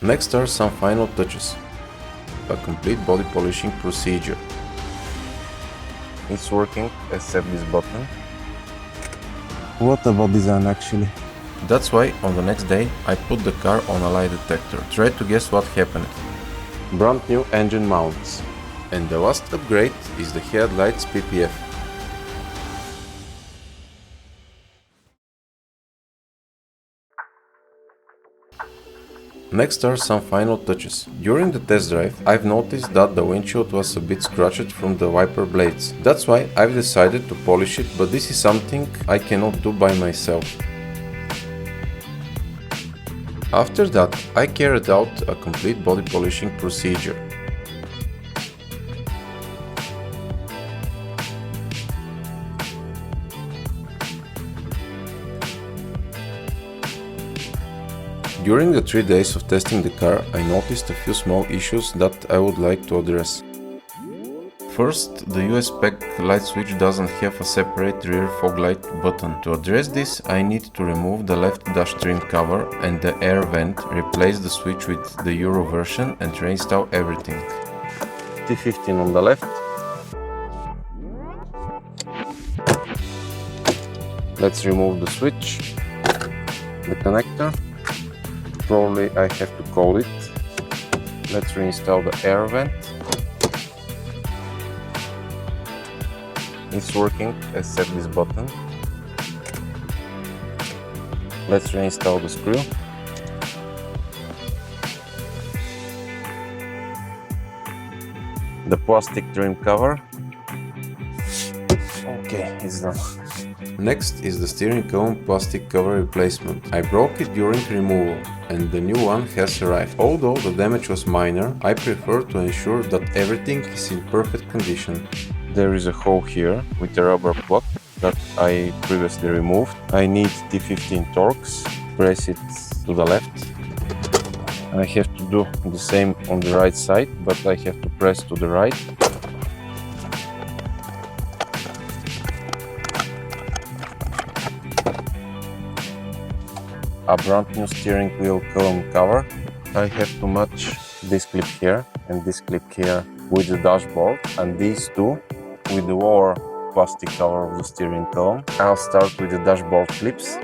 Next are some final touches. A complete body polishing procedure. It's working except this button. What about design actually? That's why on the next day I put the car on a lie detector. Try to guess what happened. Brand new engine mounts. And the last upgrade is the headlights PPF. Next are some final touches. During the test drive, I've noticed that the windshield was a bit scratched from the wiper blades. That's why I've decided to polish it, but this is something I cannot do by myself. After that, I carried out a complete body polishing procedure. During the 3 days of testing the car, I noticed a few small issues that I would like to address. First, the US spec light switch doesn't have a separate rear fog light button. To address this, I need to remove the left dash trim cover and the air vent, replace the switch with the Euro version and reinstall everything. T15 on the left. Let's remove the switch, the connector. Probably I have to call it. Let's reinstall the air vent. It's working except this button. Let's reinstall the screw. The plastic trim cover. Okay, it's done. Next is the steering column plastic cover replacement. I broke it during removal and the new one has arrived. Although the damage was minor, I prefer to ensure that everything is in perfect condition. There is a hole here with a rubber plug that I previously removed. I need T15 Torx. Press it to the left. I have to do the same on the right side, but I have to press to the right. A brand new steering wheel column cover. I have to match this clip here and this clip here with the dashboard, and these two with the lower plastic cover of the steering column. I'll start with the dashboard clips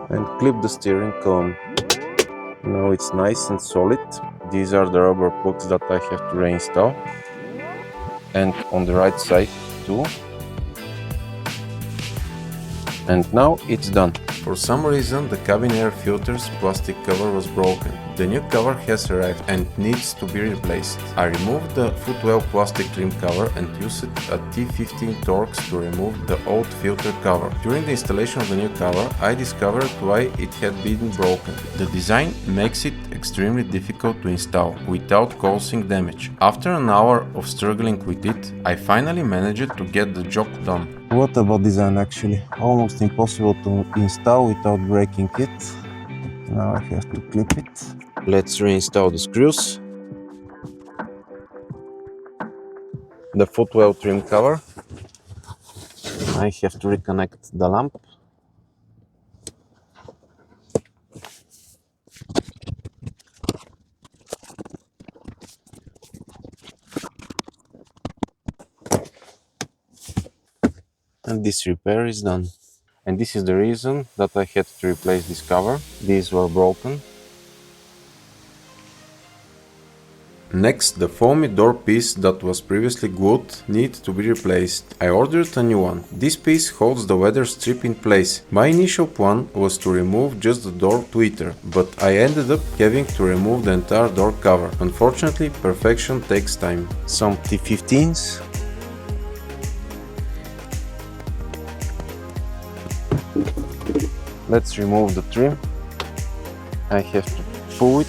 and clip the steering column. Now it's nice and solid. These are the rubber plugs that I have to reinstall, and on the right side too. And now it's done. For some reason the cabin air filter's plastic cover was broken. The new cover has arrived and needs to be replaced. I removed the footwell plastic trim cover and used a T15 Torx to remove the old filter cover. During the installation of the new cover, I discovered why it had been broken. The design makes it extremely difficult to install without causing damage. After an hour of struggling with it, I finally managed to get the job done. What about design actually? Almost impossible to install without breaking it. Now I have to clip it. Let's reinstall the screws, the footwell trim cover. I have to reconnect the lamp. And this repair is done. And this is the reason that I had to replace this cover. These were broken. Next, the foamy door piece that was previously glued needs to be replaced. I ordered a new one. This piece holds the weather strip in place. My initial plan was to remove just the door tweeter, but I ended up having to remove the entire door cover. Unfortunately, perfection takes time. Some T15s. Let's remove the trim. I have to pull it.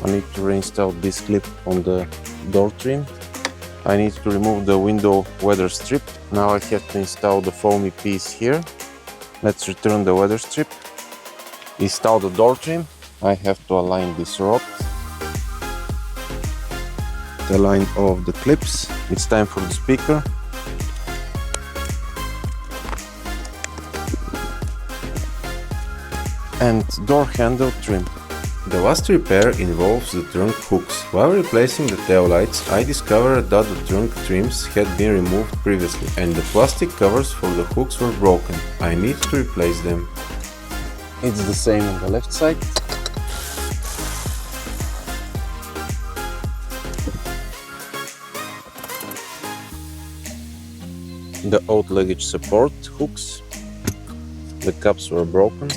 I need to reinstall this clip on the door trim. I need to remove the window weather strip. Now I have to install the foamy piece here. Let's return the weather strip. Install the door trim. I have to align this rod. The line of the clips. It's time for the speaker. and door handle trim. The last repair involves the trunk hooks. While replacing the tail lights, I discovered that the trunk trims had been removed previously and the plastic covers for the hooks were broken. I need to replace them. It's the same on the left side. The old luggage support hooks, the caps were broken.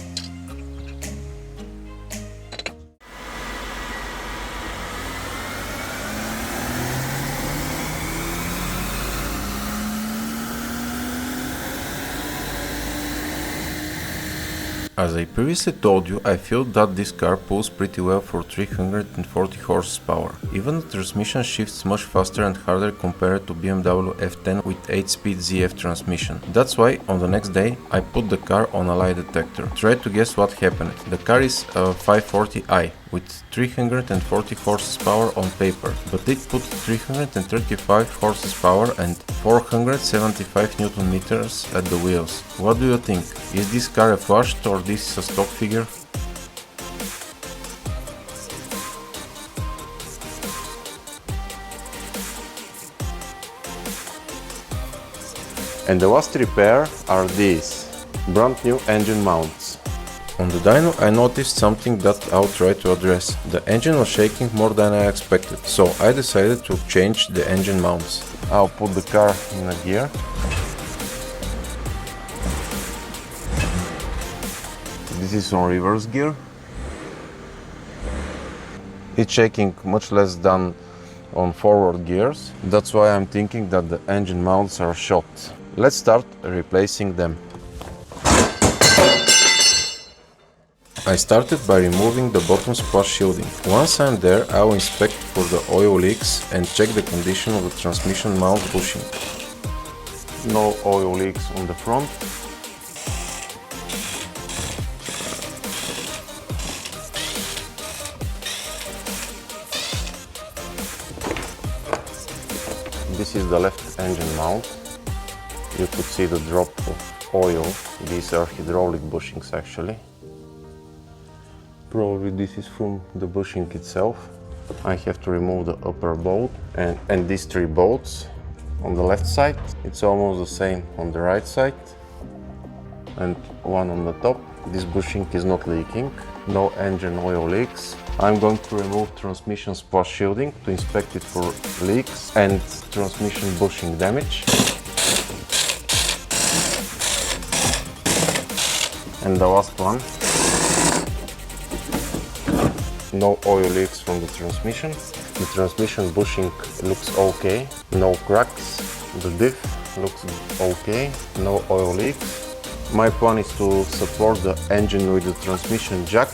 As I previously told you, I feel that this car pulls pretty well for 340 horsepower. Even the transmission shifts much faster and harder compared to BMW F10 with 8-speed ZF transmission. That's why on the next day I put the car on a lie detector. Try to guess what happened. The car is a 540i with 340 horsepower on paper, but it put 335 horsepower and 475 Newton meters at the wheels. What do you think? Is this car a flashed or this is a stock figure? And the last repair are these brand new engine mounts. On the dyno I noticed something that I'll try to address. The engine was shaking more than I expected, so I decided to change the engine mounts. I'll put the car in a gear. This is on reverse gear. It's shaking much less than on forward gears. That's why I'm thinking that the engine mounts are shot. Let's start replacing them. I started by removing the bottom splash shielding. Once I'm there, I will inspect for the oil leaks and check the condition of the transmission mount bushing. No oil leaks on the front. This is the left engine mount. You could see the drop of oil. These are hydraulic bushings actually. Probably this is from the bushing itself. I have to remove the upper bolt and these three bolts on the left side. It's almost the same on the right side and one on the top. This bushing is not leaking. No engine oil leaks. I'm going to remove transmission splash shielding to inspect it for leaks and transmission bushing damage. And the last one. No oil leaks from the transmission. The transmission bushing looks okay. No cracks. The diff looks okay. No oil leaks. My plan is to support the engine with the transmission jack,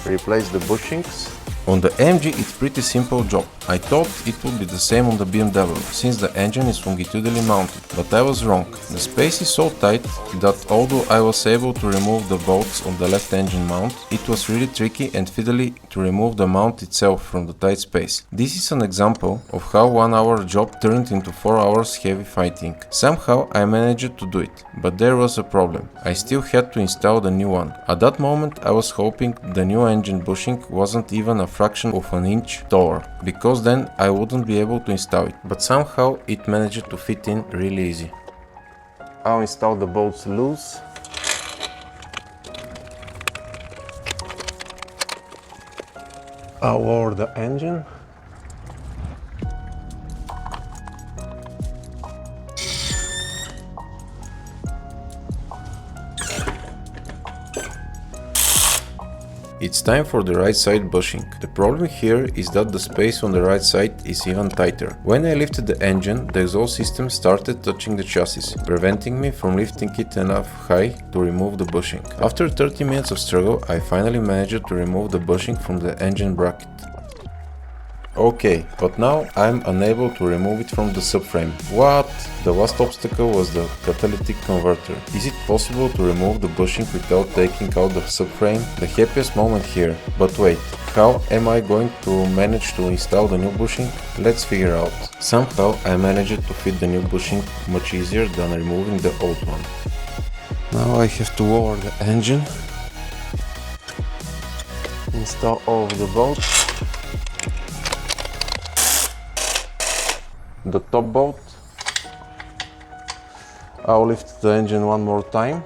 replace the bushings. On the AMG it's pretty simple job. I thought it would be the same on the BMW, since the engine is longitudinally mounted, but I was wrong. The space is so tight that although I was able to remove the bolts on the left engine mount, it was really tricky and fiddly to remove the mount itself from the tight space. This is an example of how 1 hour job turned into 4 hours heavy fighting. Somehow I managed to do it, but there was a problem. I still had to install the new one. At that moment I was hoping the new engine bushing wasn't even a fraction of an inch taller, because then I wouldn't be able to install it, but somehow it managed to fit in really easy. I'll install the bolts loose. I'll lower the engine. It's time for the right side bushing. The problem here is that the space on the right side is even tighter. When I lifted the engine, the exhaust system started touching the chassis, preventing me from lifting it enough high to remove the bushing. After 30 minutes of struggle, I finally managed to remove the bushing from the engine bracket. Okay, but now I'm unable to remove it from the subframe. What? The last obstacle was the catalytic converter. Is it possible to remove the bushing without taking out the subframe? The happiest moment here. But wait, how am I going to manage to install the new bushing? Let's figure out. Somehow I managed to fit the new bushing much easier than removing the old one. Now I have to lower the engine. Install all of the bolts. The top bolt. I'll lift the engine one more time.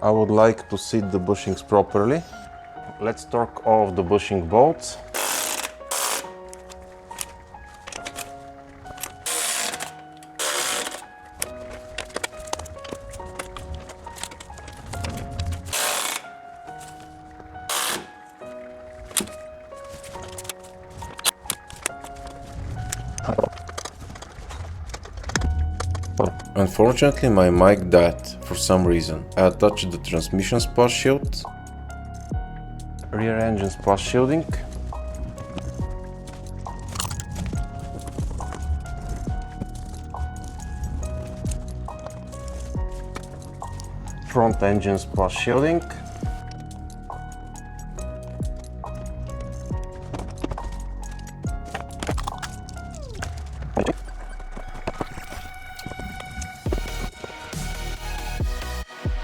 I would like to seat the bushings properly. Let's torque all of the bushing bolts. Unfortunately, my mic died for some reason. I attached the transmission splash shield, Rear engine splash shielding. Front engine splash shielding.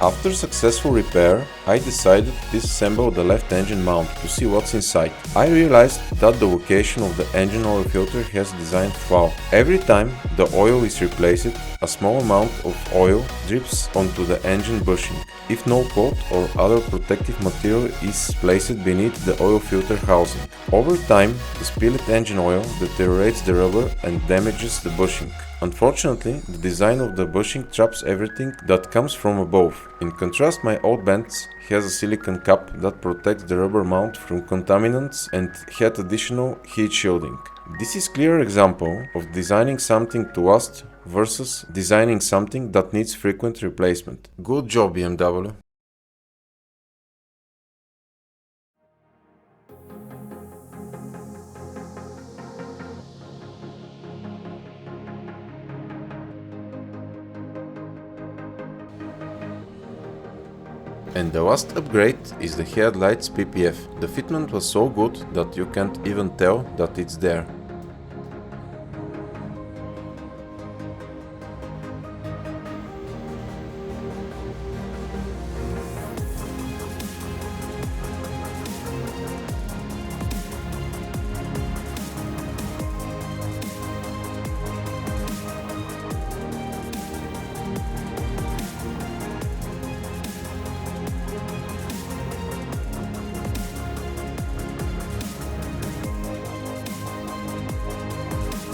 After successful repair, I decided to disassemble the left engine mount to see what's inside. I realized that the location of the engine oil filter has designed flaw. Every time the oil is replaced, a small amount of oil drips onto the engine bushing, if no coat or other protective material is placed beneath the oil filter housing. Over time, the spilled engine oil deteriorates the rubber and damages the bushing. Unfortunately, the design of the bushing traps everything that comes from above. In contrast, my old Benz has a silicone cap that protects the rubber mount from contaminants and had additional heat shielding. This is a clear example of designing something to last versus designing something that needs frequent replacement. Good job, BMW. And the last upgrade is the headlights PPF. The fitment was so good that you can't even tell that it's there.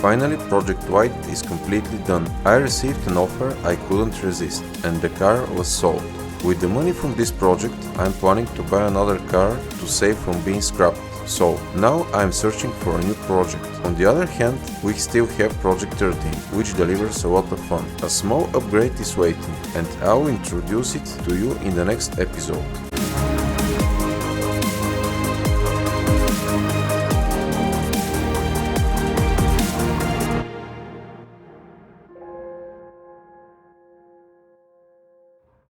Finally, Project White is completely done. I received an offer I couldn't resist, and the car was sold. With the money from this project, I'm planning to buy another car to save from being scrapped. So, now I'm searching for a new project. On the other hand, we still have Project 13, which delivers a lot of fun. A small upgrade is waiting, and I'll introduce it to you in the next episode.